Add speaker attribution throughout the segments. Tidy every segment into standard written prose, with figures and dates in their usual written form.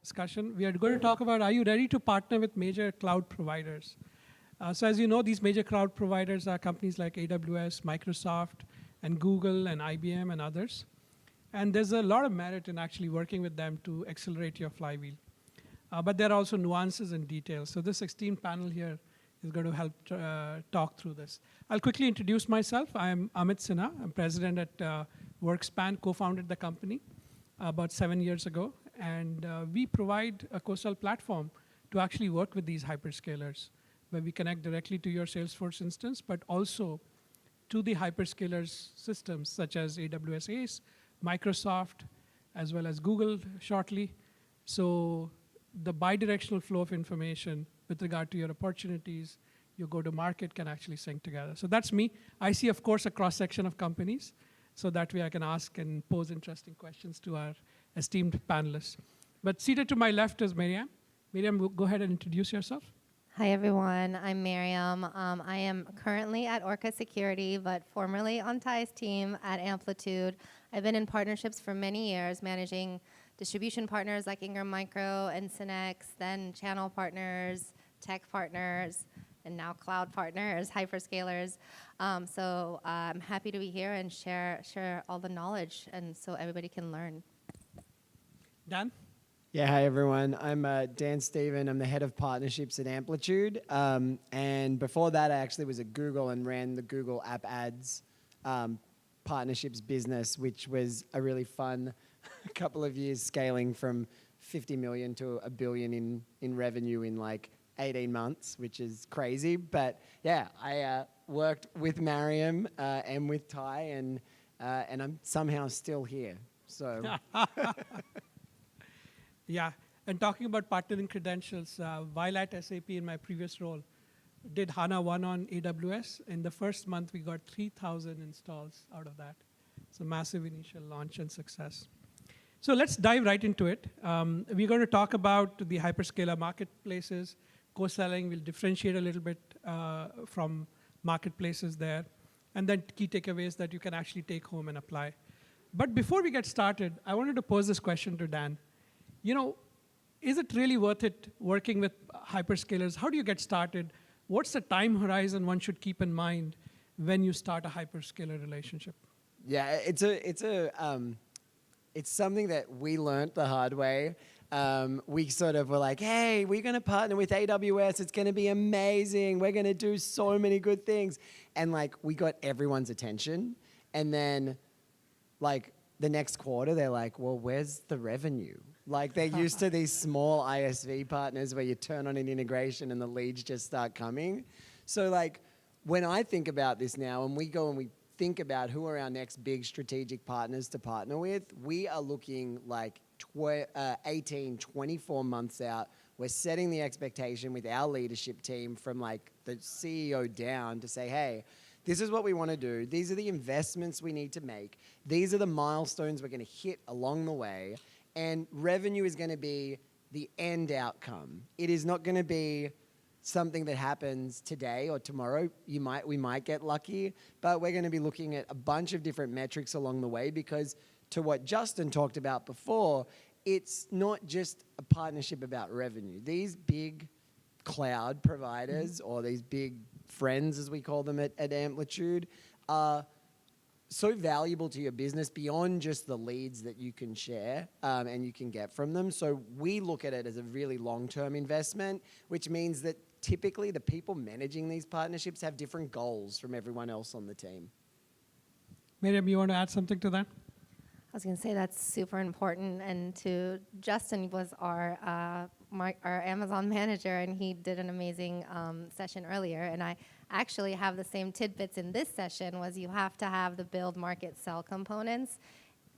Speaker 1: discussion. We are going to talk about, are you ready to partner with major cloud providers? So as you know, these major cloud providers are companies like AWS, Microsoft, and Google, and IBM, and others. And there's a lot of merit in actually working with them to accelerate your flywheel. But there are also nuances and details. So this esteemed panel here is going to help talk through this. I'll quickly introduce myself. I'm Amit Sinha. I'm president at WorkSpan, co-founded the company about 7 years ago. And we provide a coastal platform to actually work with these hyperscalers, where we connect directly to your Salesforce instance, but also to the hyperscalers systems such as AWS ACE, Microsoft, as well as Google shortly. So the bidirectional flow of information with regard to your opportunities, your go-to-market can actually sync together. So that's me. I see, of course, a cross-section of companies, so that way I can ask and pose interesting questions to our esteemed panelists. But seated to my left is Maryam. Maryam, go ahead and introduce yourself.
Speaker 2: Hi, everyone. I'm Maryam. I am currently at Orca Security, but formerly on Ty's team at Amplitude. I've been in partnerships for many years, managing distribution partners like Ingram Micro and Synex, then channel partners, tech partners, and now cloud partners, hyperscalers. So I'm happy to be here and share all the knowledge, and so everybody can learn.
Speaker 1: Dan?
Speaker 3: Yeah, hi everyone. I'm Dan Stephen. I'm the head of partnerships at Amplitude. And before that, I actually was at Google and ran the Google App Ads partnerships business, which was a really fun couple of years, scaling from 50 million to $1 billion in revenue in like 18 months, which is crazy. But yeah, I worked with Maryam and with Ty, and I'm somehow still here. So.
Speaker 1: Yeah, and talking about partnering credentials, while at SAP in my previous role, did HANA 1 on AWS. In the first month, we got 3,000 installs out of that. So massive initial launch and success. So let's dive right into it. We're going to talk about the hyperscaler marketplaces, co-selling. We'll differentiate a little bit from marketplaces there, and then key takeaways that you can actually take home and apply. But before we get started, I wanted to pose this question to Dan. You know, is it really worth it working with hyperscalers? How do you get started? What's the time horizon one should keep in mind when you start a hyperscaler relationship?
Speaker 3: Yeah, it's something that we learned the hard way. We sort of were like, hey, we're going to partner with AWS. It's going to be amazing. We're going to do so many good things. And like, we got everyone's attention. And then like the next quarter, they're like, well, where's the revenue? Like they're used to these small ISV partners where you turn on an integration and the leads just start coming. So like when I think about this now and we go and we think about who are our next big strategic partners to partner with, we are looking like 18, 24 months out. We're setting the expectation with our leadership team from like the CEO down to say, hey, this is what we want to do. These are the investments we need to make. These are the milestones we're going to hit along the way. And revenue is going to be the end outcome. It is not going to be something that happens today or tomorrow. We might get lucky, but we're going to be looking at a bunch of different metrics along the way, because to what Justin talked about before, it's not just a partnership about revenue. These big cloud providers, or these big friends, as we call them at Amplitude, are so valuable to your business beyond just the leads that you can share and you can get from them. So we look at it as a really long-term investment, which means that typically the people managing these partnerships have different goals from everyone else on the team.
Speaker 1: Maryam, you want to add something to that?
Speaker 2: I was going to say that's super important. And to Justin was our Amazon manager, and he did an amazing session earlier. And I actually have the same tidbits in this session. Was you have to have the build, market, sell components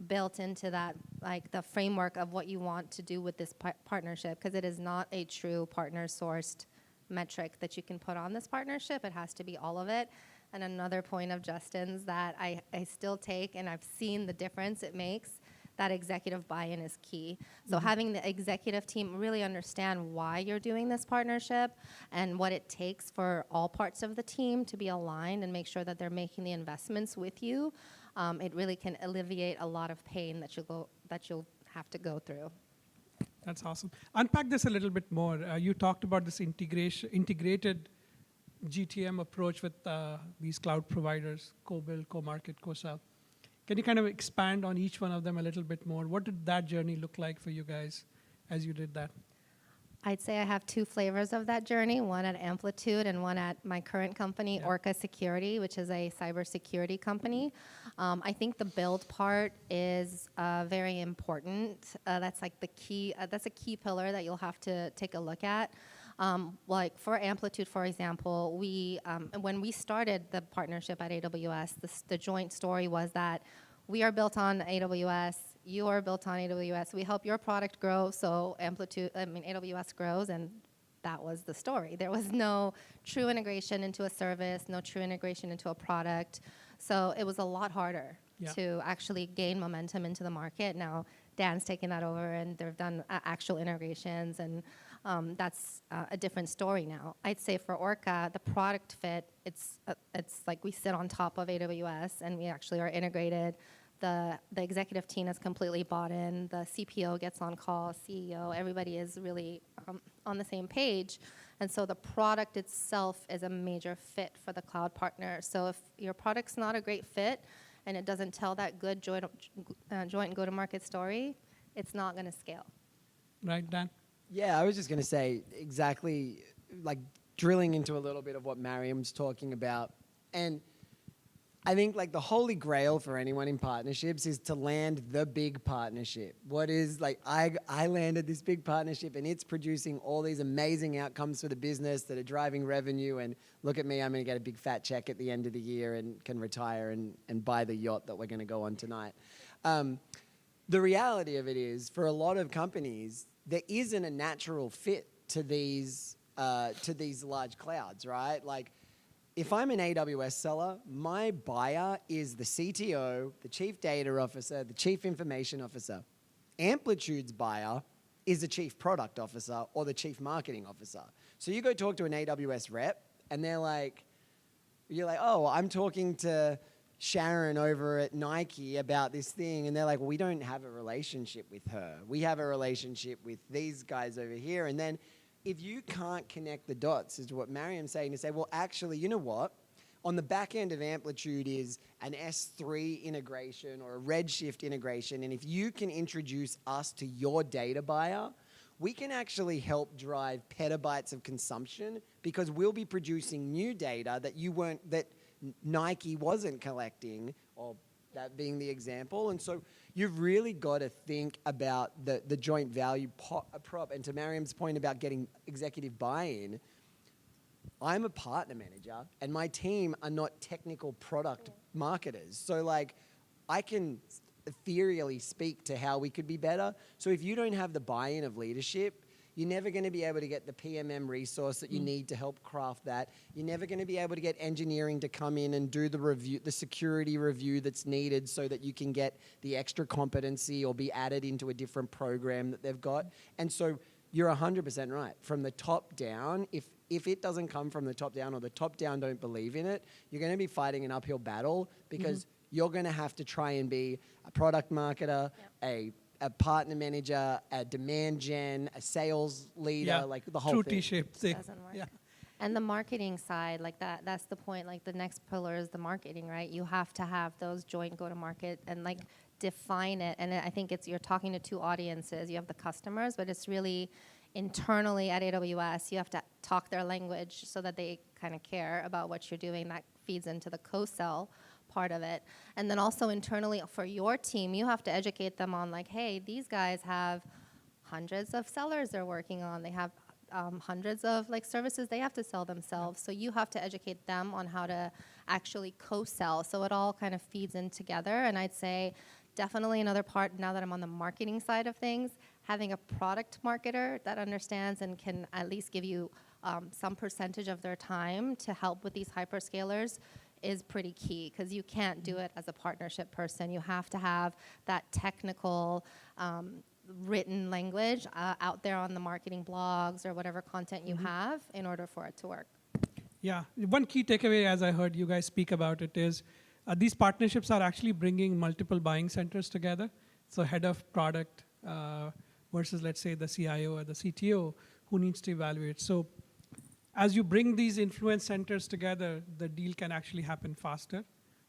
Speaker 2: built into that, like the framework of what you want to do with this partnership, because it is not a true partner-sourced metric that you can put on this partnership. It has to be all of it. And another point of Justin's that I still take, and I've seen the difference it makes, that executive buy-in is key. So having the executive team really understand why you're doing this partnership and what it takes for all parts of the team to be aligned and make sure that they're making the investments with you, it really can alleviate a lot of pain that you'll have to go through.
Speaker 1: That's awesome. Unpack this a little bit more. You talked about this integrated GTM approach with these cloud providers, co-build, co-market, co-sell. Can you kind of expand on each one of them a little bit more? What did that journey look like for you guys as you did that?
Speaker 2: I'd say I have two flavors of that journey, one at Amplitude and one at my current company, Orca Security, which is a cybersecurity company. I think the build part is very important. That's like the key, that's a key pillar that you'll have to take a look at. Like for Amplitude, for example, when we started the partnership at AWS, the joint story was that we are built on AWS, you are built on AWS, we help your product grow, so AWS grows, and that was the story. There was no true integration into a service, no true integration into a product, so it was a lot harder to actually gain momentum into the market. Now, Dan's taken that over, and they've done actual integrations, and that's a different story now. I'd say for Orca, the product fit, it's like we sit on top of AWS, and we actually are integrated. The executive team is completely bought in. The CPO gets on call, CEO, everybody is really on the same page. And so the product itself is a major fit for the cloud partner. So if your product's not a great fit and it doesn't tell that good joint go-to-market story, it's not going to scale.
Speaker 1: Right, Dan?
Speaker 3: Yeah, I was just going to say exactly, like drilling into a little bit of what Maryam's talking about. And I think like the holy grail for anyone in partnerships is to land the big partnership. What is like, I landed this big partnership and it's producing all these amazing outcomes for the business that are driving revenue, and look at me, I'm going to get a big fat check at the end of the year and can retire and buy the yacht that we're going to go on tonight. The reality of it is, for a lot of companies, there isn't a natural fit to these large clouds, right? Like, if I'm an AWS seller, my buyer is the CTO, the Chief Data Officer, the Chief Information Officer. Amplitude's buyer is the Chief Product Officer or the Chief Marketing Officer. So you go talk to an AWS rep, and you're like, oh, I'm talking to Sharon over at Nike about this thing, and they're like, well, we don't have a relationship with her. We have a relationship with these guys over here. And then if you can't connect the dots, is what Maryam's saying, to say, well, actually, you know what? On the back end of Amplitude is an S3 integration or a Redshift integration, and if you can introduce us to your data buyer, we can actually help drive petabytes of consumption because we'll be producing new data that Nike wasn't collecting, or that being the example. And so you've really got to think about the joint value prop. And to Maryam's point about getting executive buy-in, I'm a partner manager, and my team are not technical product marketers. So like, I can ethereally speak to how we could be better. So if you don't have the buy-in of leadership, you're never going to be able to get the PMM resource that you need to help craft that. You're never going to be able to get engineering to come in and do the review, the security review that's needed so that you can get the extra competency or be added into a different program that they've got. And so you're 100% right. From the top down, if it doesn't come from the top down, or the top down don't believe in it, you're going to be fighting an uphill battle because you're going to have to try and be a product marketer, a partner manager, a demand gen, a sales leader, like the whole
Speaker 1: true
Speaker 3: thing.
Speaker 1: T-shaped thing.
Speaker 2: Doesn't work.
Speaker 1: Yeah.
Speaker 2: And the marketing side, like that's the point. Like the next pillar is the marketing, right? You have to have those joint go-to-market and like define it. And I think you're talking to two audiences. You have the customers, but it's really internally at AWS, you have to talk their language so that they kind of care about what you're doing. That feeds into the co-sell part of it. And then also internally for your team, you have to educate them on like, hey, these guys have hundreds of sellers they're working on. They have hundreds of like services they have to sell themselves. So you have to educate them on how to actually co-sell. So it all kind of feeds in together. And I'd say definitely another part, now that I'm on the marketing side of things, having a product marketer that understands and can at least give you some percentage of their time to help with these hyperscalers is pretty key, because you can't do it as a partnership person. You have to have that technical written language out there on the marketing blogs or whatever content you have in order for it to work.
Speaker 1: Yeah, one key takeaway as I heard you guys speak about it is these partnerships are actually bringing multiple buying centers together. So head of product versus, let's say, the CIO or the CTO who needs to evaluate. So as you bring these influence centers together, the deal can actually happen faster,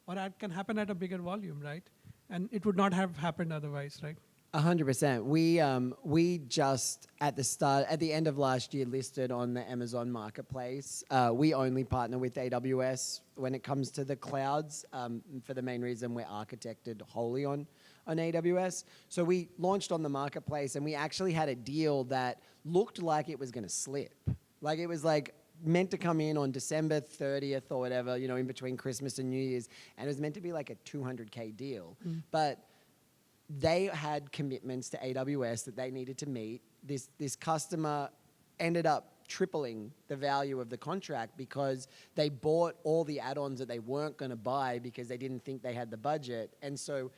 Speaker 1: or it can happen at a bigger volume, right? And it would not have happened otherwise, right?
Speaker 3: 100%. We just at the end of last year listed on the Amazon Marketplace. We only partner with AWS when it comes to the clouds, for the main reason we're architected wholly on AWS. So we launched on the marketplace, and we actually had a deal that looked like it was going to slip. Like it was like meant to come in on December 30th or whatever, you know, in between Christmas and New Year's, and it was meant to be like a $200K deal, but they had commitments to AWS that they needed to meet. This customer ended up tripling the value of the contract because they bought all the add-ons that they weren't going to buy because they didn't think they had the budget. And so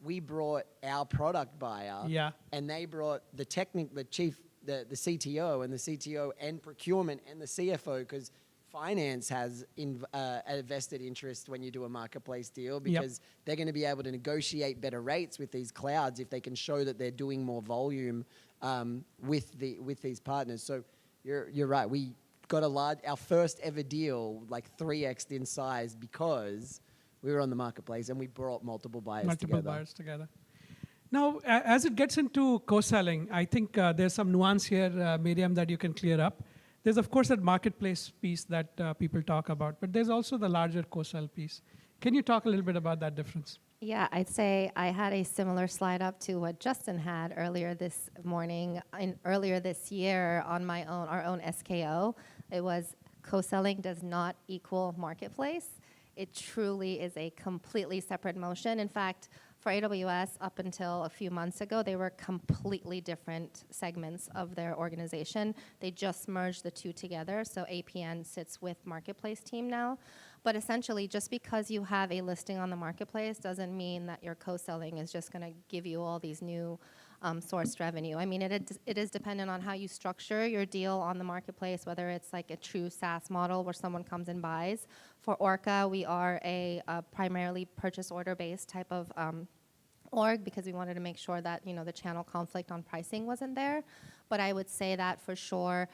Speaker 3: we brought our product buyer, and they brought the CTO, and the CTO and procurement and the CFO, because finance has a vested interest when you do a marketplace deal, because they're going to be able to negotiate better rates with these clouds if they can show that they're doing more volume with these partners. So you're right. We got our first ever deal, like 3x'd in size, because we were on the marketplace and we brought multiple buyers together.
Speaker 1: Now, as it gets into co-selling, I think there's some nuance here, Maryam, that you can clear up. There's, of course, that marketplace piece that people talk about, but there's also the larger co-sell piece. Can you talk a little bit about that difference?
Speaker 2: Yeah, I'd say I had a similar slide up to what Justin had earlier this morning, earlier this year on our own SKO. It was co-selling does not equal marketplace. It truly is a completely separate motion. In fact, for AWS, up until a few months ago, they were completely different segments of their organization. They just merged the two together, so APN sits with Marketplace team now. But essentially, just because you have a listing on the Marketplace doesn't mean that your co-selling is just going to give you all these new sourced revenue. I mean, it is dependent on how you structure your deal on the Marketplace, whether it's like a true SaaS model where someone comes and buys. For Orca, we are a primarily purchase order-based type of org, because we wanted to make sure that, you know, the channel conflict on pricing wasn't there. But I would say that for sure,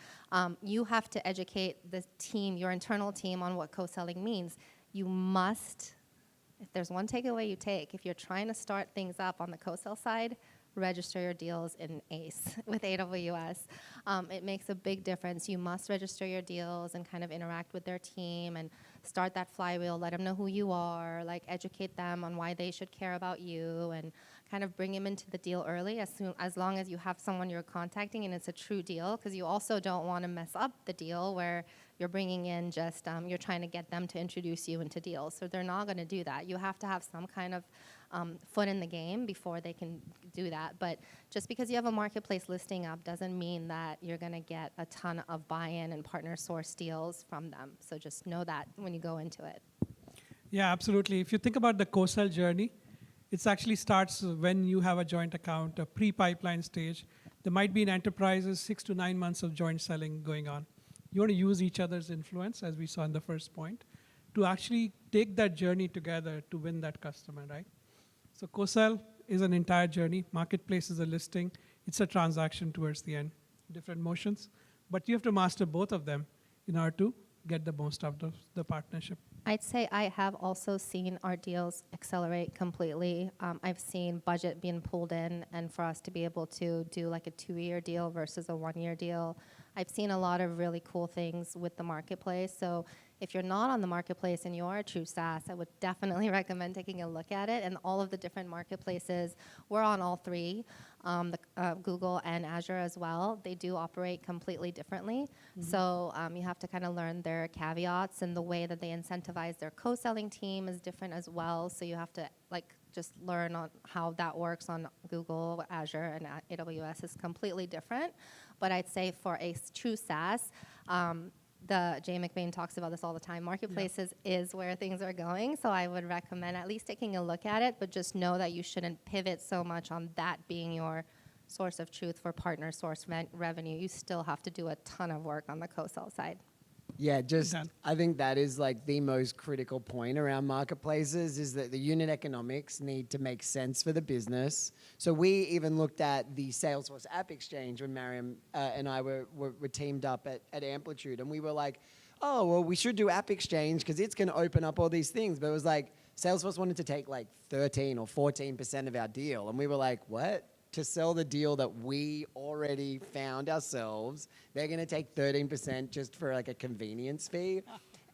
Speaker 2: you have to educate the team, your internal team, on what co-selling means. You must, if there's one takeaway you take, if you're trying to start things up on the co-sell side, register your deals in ACE with AWS. It makes a big difference. You must register your deals and kind of interact with their team and start that flywheel, let them know who you are, like educate them on why they should care about you, and kind of bring them into the deal early, as long as you have someone you're contacting and it's a true deal, because you also don't want to mess up the deal where you're bringing in just, you're trying to get them to introduce you into deals. So they're not going to do that. You have to have some kind of foot in the game before they can do that. But just because you have a marketplace listing up doesn't mean that you're going to get a ton of buy-in and partner source deals from them. So just know that when you go into it.
Speaker 1: Yeah, absolutely. If you think about the co-sell journey, it actually starts when you have a joint account, a pre-pipeline stage. There might be in enterprises 6 to 9 months of joint selling going on. You want to use each other's influence, as we saw in the first point, to actually take that journey together to win that customer, right? So co-sell is an entire journey. Marketplace is a listing. It's a transaction towards the end, different motions. But you have to master both of them in order to get the most out of the partnership.
Speaker 2: I'd say I have also seen our deals accelerate completely. I've seen budget being pulled in, and for us to be able to do like a 2-year deal versus a 1-year deal. I've seen a lot of really cool things with the marketplace. So if you're not on the marketplace and you are a true SaaS, I would definitely recommend taking a look at it. And all of the different marketplaces, we're on all three, Google and Azure as well. They do operate completely differently. So you have to kind of learn their caveats, and the way that they incentivize their co-selling team is different as well. So you have to just learn on how that works on Google, Azure, and AWS is completely different. But I'd say for a true SaaS, Jay McBain talks about this all the time. Marketplaces is where things are going. So I would recommend at least taking a look at it, but just know that you shouldn't pivot so much on that being your source of truth for partner source revenue. You still have to do a ton of work on the co-sell side.
Speaker 3: Yeah, just
Speaker 1: Done.
Speaker 3: I think that is like the most critical point around marketplaces is that the unit economics need to make sense for the business. So we even looked at the Salesforce App Exchange when Maryam and I were teamed up at Amplitude, and we were like, oh, well, we should do App Exchange because it's going to open up all these things. But it was like Salesforce wanted to take like 13 or 14% of our deal, and we were like, what? To sell the deal that we already found ourselves, they're going to take 13% just for like a convenience fee,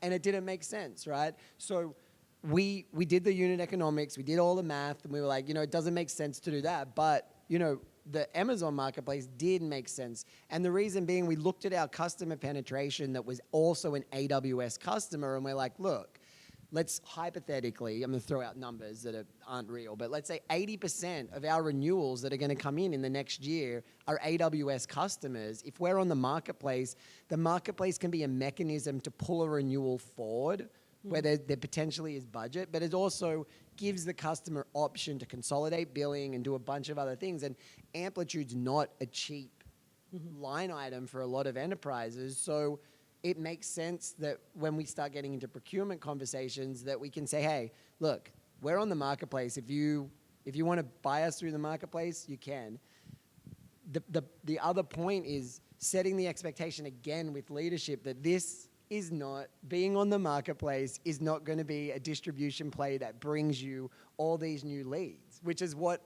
Speaker 3: and it didn't make sense, right? So we did the unit economics, we did all the math, and we were like, you know, it doesn't make sense to do that, but you know, the Amazon marketplace did make sense, and the reason being, we looked at our customer penetration that was also an AWS customer, and we're like, look. Let's hypothetically, I'm going to throw out numbers that aren't real, but let's say 80% of our renewals that are going to come in the next year are AWS customers. If we're on the marketplace can be a mechanism to pull a renewal forward where there potentially is budget, but it also gives the customer option to consolidate billing and do a bunch of other things. And Amplitude's not a cheap line item for a lot of enterprises, so it makes sense that when we start getting into procurement conversations that we can say, hey, look, we're on the marketplace. If you want to buy us through the marketplace, you can. The other point is setting the expectation again with leadership that this is not, being on the marketplace is not going to be a distribution play that brings you all these new leads, which is what,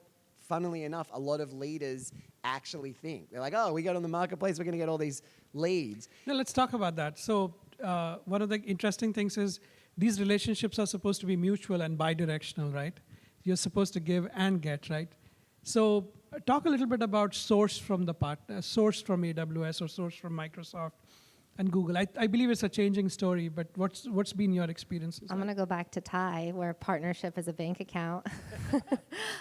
Speaker 3: funnily enough, a lot of leaders actually think. They're like, oh, we got on the marketplace, we're going to get all these leads.
Speaker 1: Now let's talk about that. So one of the interesting things is these relationships are supposed to be mutual and bi-directional, right? You're supposed to give and get, right? So talk a little bit about source from the partner, source from AWS or source from Microsoft and Google. I believe it's a changing story, but what's been your experiences?
Speaker 2: I'm going to go back to Thai, where partnership is a bank account.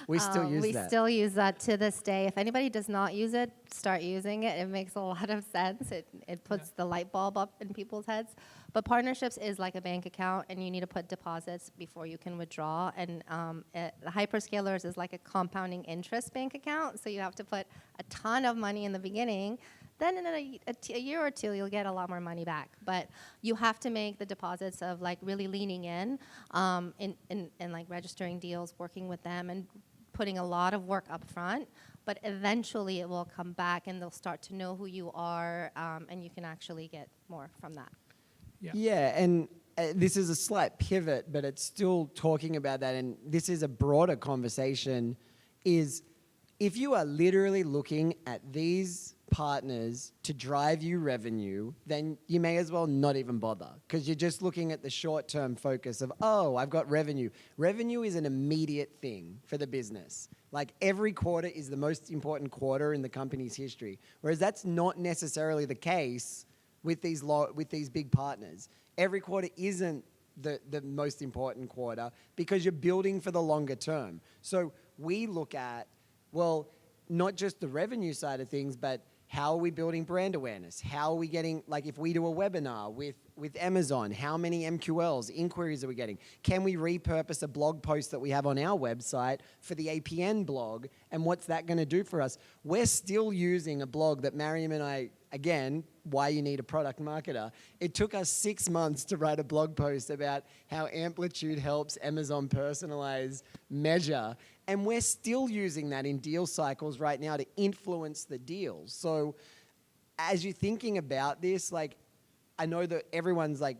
Speaker 3: We still use that.
Speaker 2: We still use that to this day. If anybody does not use it, start using it. It makes a lot of sense. It puts the light bulb up in people's heads. But partnerships is like a bank account, and you need to put deposits before you can withdraw. And the hyperscalers is like a compounding interest bank account, so you have to put a ton of money in the beginning. Then in a year or two, you'll get a lot more money back. But you have to make the deposits of like really leaning in like registering deals, working with them, and putting a lot of work up front. But eventually it will come back, and they'll start to know who you are, and you can actually get more from that.
Speaker 3: Yeah, and this is a slight pivot, but it's still talking about that, and this is a broader conversation, is if you are literally looking at these partners to drive you revenue, then you may as well not even bother, because you're just looking at the short-term focus of, oh, I've got revenue. Revenue is an immediate thing for the business. Like every quarter is the most important quarter in the company's history, whereas that's not necessarily the case with these big partners. Every quarter isn't the most important quarter because you're building for the longer term. So we look at, well, not just the revenue side of things, but how are we building brand awareness? How are we getting, like if we do a webinar with Amazon, how many MQLs, inquiries are we getting? Can we repurpose a blog post that we have on our website for the APN blog? And what's that going to do for us? We're still using a blog that Maryam and I, again, why you need a product marketer. It took us 6 months to write a blog post about how Amplitude helps Amazon personalize measure. And we're still using that in deal cycles right now to influence the deals. So as you're thinking about this, like, I know that everyone's like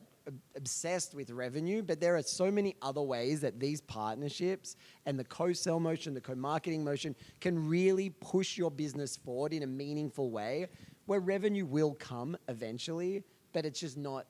Speaker 3: obsessed with revenue, but there are so many other ways that these partnerships and the co-sell motion, the co-marketing motion can really push your business forward in a meaningful way where revenue will come eventually, but it's just not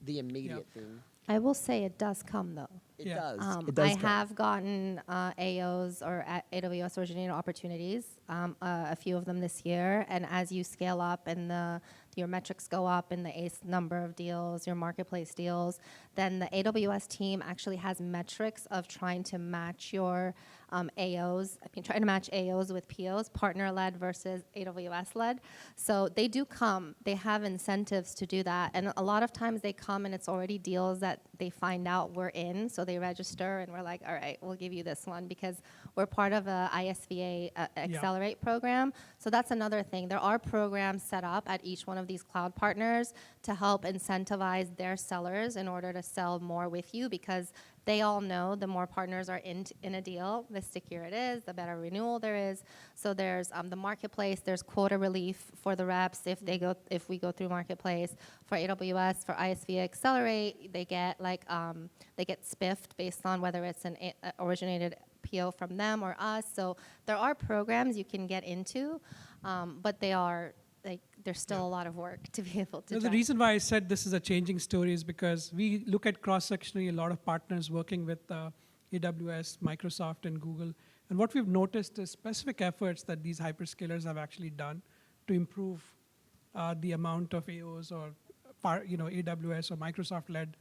Speaker 3: the immediate thing.
Speaker 2: I will say it does come, though.
Speaker 3: It does.
Speaker 2: I have gotten AOs or AWS originated opportunities, a few of them this year. And as you scale up and your metrics go up in the ACE number of deals, your marketplace deals, then the AWS team actually has metrics of trying to match your AOs. I mean, trying to match AOs with POs, partner-led versus AWS-led. So they do come. They have incentives to do that. And a lot of times they come and it's already deals that they find out we're in, so they register, and we're like, all right, we'll give you this one because we're part of a ISVA Accelerate program. So that's another thing. There are programs set up at each one of these cloud partners to help incentivize their sellers in order to sell more with you, because they all know the more partners are in a deal, the stickier it is, the better renewal there is. So there's the marketplace, there's quota relief for the reps if we go through marketplace. For AWS, for ISV Accelerate, they get spiffed based on whether it's an originated PO from them or us. So there are programs you can get into, but they are there's still a lot of work to be able to.
Speaker 1: The reason why I said this is a changing story is because we look at cross-sectionally a lot of partners working with AWS, Microsoft, and Google. And what we've noticed is specific efforts that these hyperscalers have actually done to improve the amount of AOs or AWS or Microsoft-led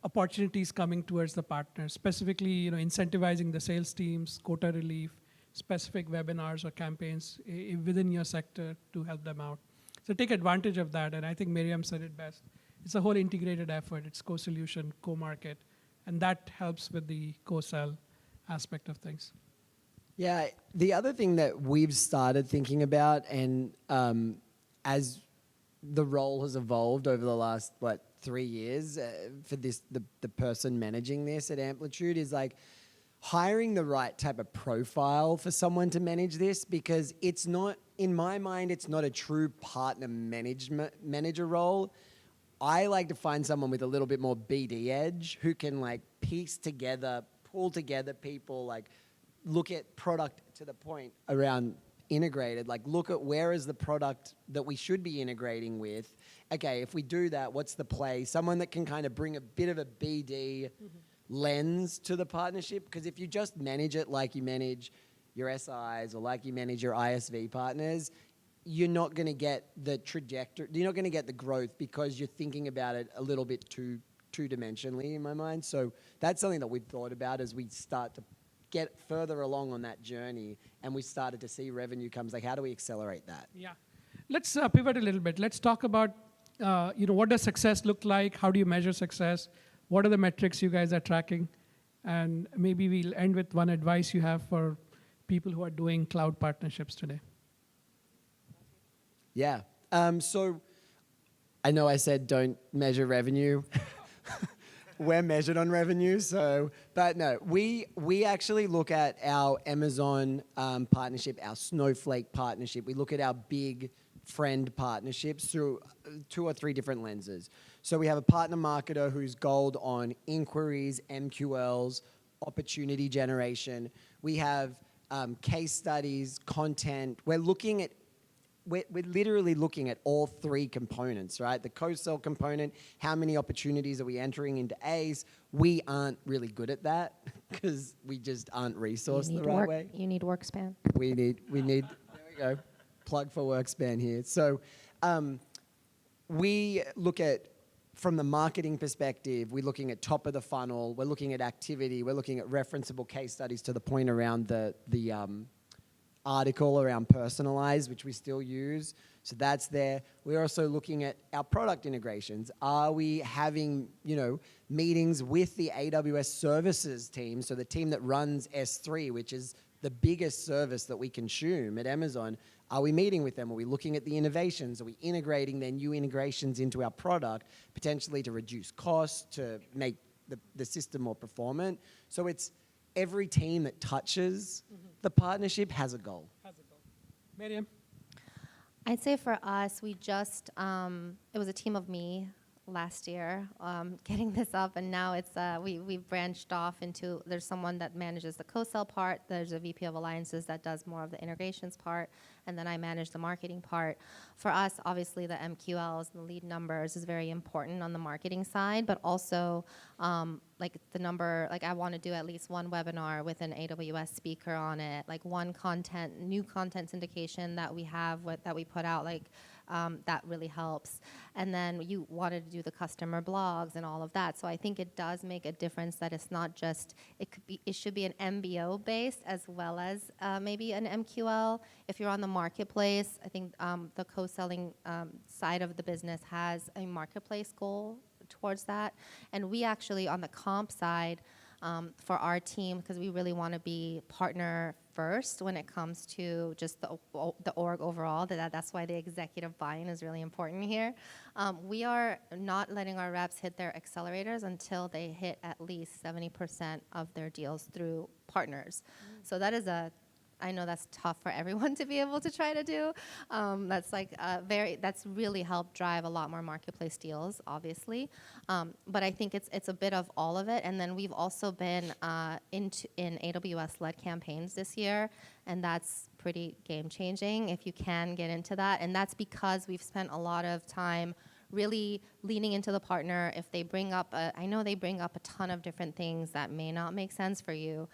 Speaker 1: opportunities coming towards the partners, specifically incentivizing the sales teams, quota relief, specific webinars or campaigns within your sector to help them out. So take advantage of that, and I think Maryam said it best. It's a whole integrated effort. It's co-solution, co-market, and that helps with the co-sell aspect of things.
Speaker 3: Yeah, the other thing that we've started thinking about, and as the role has evolved over the last, 3 years for the person managing this at Amplitude, is like hiring the right type of profile for someone to manage this, because it's not, in my mind, it's not a true partner manager role. I like to find someone with a little bit more BD edge who can pull together people, look at product to the point around integrated, look at where is the product that we should be integrating with. Okay, if we do that, what's the play? Someone that can kind of bring a bit of a BD lens to the partnership, because if you just manage it like you manage your SIs or like you manage your ISV partners, you're not going to get the trajectory, you're not going to get the growth, because you're thinking about it a little bit too two-dimensionally in my mind. So that's something that we've thought about as we start to get further along on that journey, and we started to see revenue comes. How do we accelerate that?
Speaker 1: Yeah, let's pivot a little bit. Let's talk about what does success look like? How do you measure success? What are the metrics you guys are tracking? And maybe we'll end with one advice you have for people who are doing cloud partnerships today.
Speaker 3: Yeah. So I know I said don't measure revenue. We're measured on revenue, but no, we actually look at our Amazon partnership, our Snowflake partnership. We look at our big friend partnerships through 2 or 3 different lenses. So we have a partner marketer who's gold on inquiries, MQLs, opportunity generation. We have case studies, content. We're literally looking at all 3 components, right? The co-sell component, how many opportunities are we entering into A's? We aren't really good at that because we just aren't resourced the right way.
Speaker 2: You need Workspan.
Speaker 3: We need, there we go. Plug for Workspan here. So we look at, from the marketing perspective, we're looking at top of the funnel, we're looking at activity, we're looking at referenceable case studies to the point around the article around personalized, which we still use. So that's there. We're also looking at our product integrations. Are we having, meetings with the AWS services team? So the team that runs S3, which is the biggest service that we consume at Amazon. Are we meeting with them? Are we looking at the innovations? Are we integrating their new integrations into our product, potentially to reduce costs, to make the system more performant? So it's every team that touches the partnership has a goal.
Speaker 1: Maryam?
Speaker 2: I'd say for us, we just, it was a team of me last year getting this up, and now it's we've branched off into, there's someone that manages the co-sell part, there's a VP of Alliances that does more of the integrations part, and then I manage the marketing part. For us, obviously the MQLs, the lead numbers is very important on the marketing side, but also the number, I want to do at least 1 webinar with an AWS speaker on it, one new content syndication that we have that we put out, that really helps. And then you wanted to do the customer blogs and all of that. So I think it does make a difference that it's not just, it should be an MBO based as well as maybe an MQL. If you're on the marketplace, I think the co-selling side of the business has a marketplace goal towards that. And we actually, on the comp side, for our team, because we really want to be partner first when it comes to just the org overall. That's why the executive buy-in is really important here. We are not letting our reps hit their accelerators until they hit at least 70% of their deals through partners. So that is I know that's tough for everyone to be able to try to do. That's really helped drive a lot more marketplace deals, obviously. But I think it's a bit of all of it. And then we've also been in AWS-led campaigns this year, and that's pretty game-changing if you can get into that. And that's because we've spent a lot of time really leaning into the partner. If they bring up, I know they bring up a ton of different things that may not make sense for you.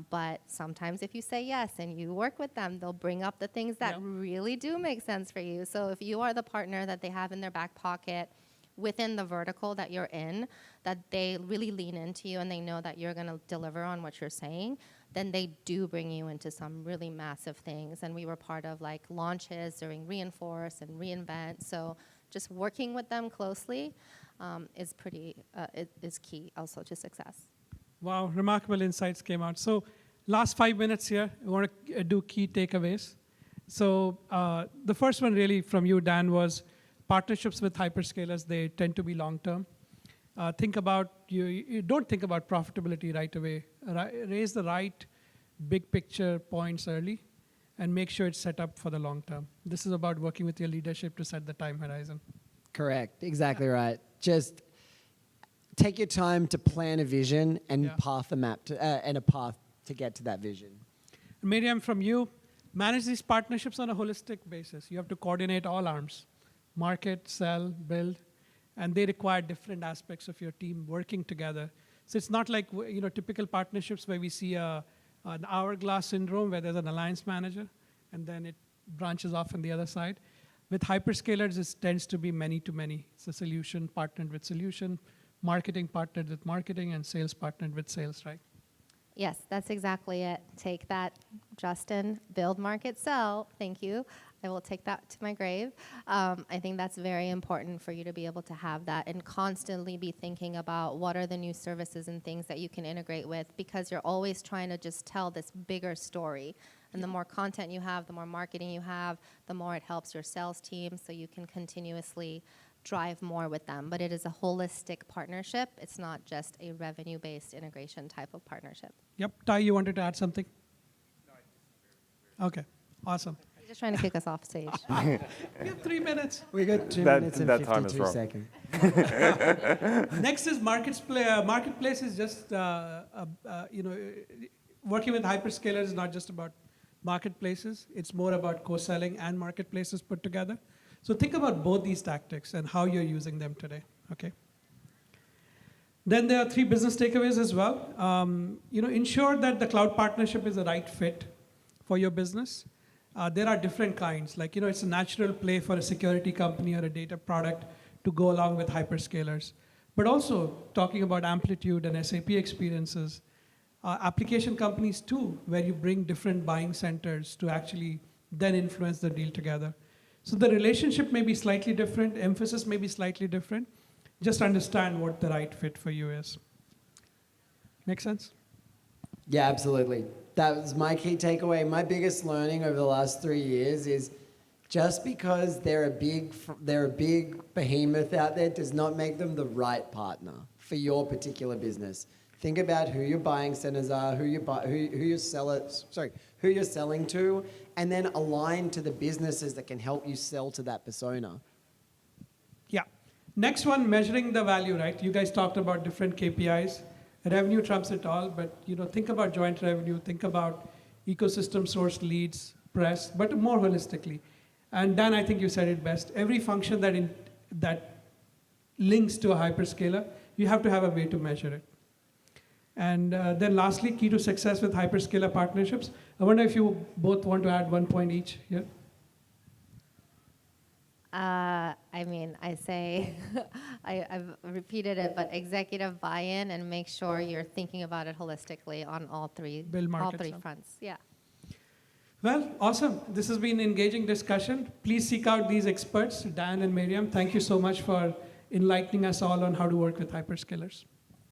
Speaker 2: But sometimes if you say yes and you work with them, they'll bring up the things that really do make sense for you. So if you are the partner that they have in their back pocket within the vertical that you're in, that they really lean into you and they know that you're going to deliver on what you're saying, then they do bring you into some really massive things. And we were part of like launches during Reinforce and reInvent. So just working with them closely is key also to success.
Speaker 1: Wow, remarkable insights came out. So last 5 minutes here, I want to do key takeaways. So the first one really from you, Dan, was partnerships with hyperscalers. They tend to be long-term. You don't think about profitability right away. Raise the right big picture points early and make sure it's set up for the long term. This is about working with your leadership to set the time horizon.
Speaker 3: Correct. Exactly right. Just take your time to plan a vision and a path to get to that vision.
Speaker 1: Maryam, from you, manage these partnerships on a holistic basis. You have to coordinate all arms, market, sell, build, and they require different aspects of your team working together. So it's not like typical partnerships where we see an hourglass syndrome where there's an alliance manager and then it branches off on the other side. With hyperscalers, it tends to be many to many. It's a solution partnered with solution, marketing partnered with marketing, and sales partnered with sales, right?
Speaker 2: Yes, that's exactly it. Take that, Justin. Build, market, sell. Thank you. I will take that to my grave. I think that's very important for you to be able to have that and constantly be thinking about what are the new services and things that you can integrate with, because you're always trying to just tell this bigger story. And the more content you have, the more marketing you have, the more it helps your sales team so you can continuously drive more with them. But it is a holistic partnership. It's not just a revenue-based integration type of partnership.
Speaker 1: Yep. Ty, you wanted to add something? No, okay. Awesome.
Speaker 2: He's just trying to kick us off stage.
Speaker 1: We have 3 minutes.
Speaker 3: We got 2 minutes and
Speaker 4: that time is
Speaker 3: 52
Speaker 4: wrong.
Speaker 3: seconds.
Speaker 1: Next is marketplace is just, working with hyperscalers is not just about marketplaces. It's more about co-selling and marketplaces put together. So think about both these tactics and how you're using them today, okay? Then there are 3 business takeaways as well. Ensure that the cloud partnership is the right fit for your business. There are different kinds. It's a natural play for a security company or a data product to go along with hyperscalers. But also talking about Amplitude and SAP experiences, application companies too, where you bring different buying centers to actually then influence the deal together. So the relationship may be slightly different, emphasis may be slightly different. Just understand what the right fit for you is. Make sense?
Speaker 3: Yeah, absolutely. That was my key takeaway. My biggest learning over the last 3 years is just because they're a big behemoth out there does not make them the right partner for your particular business. Think about who your buying centers are, who you're selling to, and then align to the businesses that can help you sell to that persona.
Speaker 1: Yeah. Next one, measuring the value, right? You guys talked about different KPIs. Revenue trumps it all, but think about joint revenue, think about ecosystem sourced leads, press, but more holistically. And Dan, I think you said it best. Every function that links to a hyperscaler, you have to have a way to measure it. And then lastly, key to success with hyperscaler partnerships. I wonder if you both want to add 1 point each here.
Speaker 2: I've repeated it, but executive buy-in and make sure you're thinking about it holistically on all three fronts. Yeah.
Speaker 1: Well, awesome. This has been an engaging discussion. Please seek out these experts, Dan and Maryam. Thank you so much for enlightening us all on how to work with hyperscalers.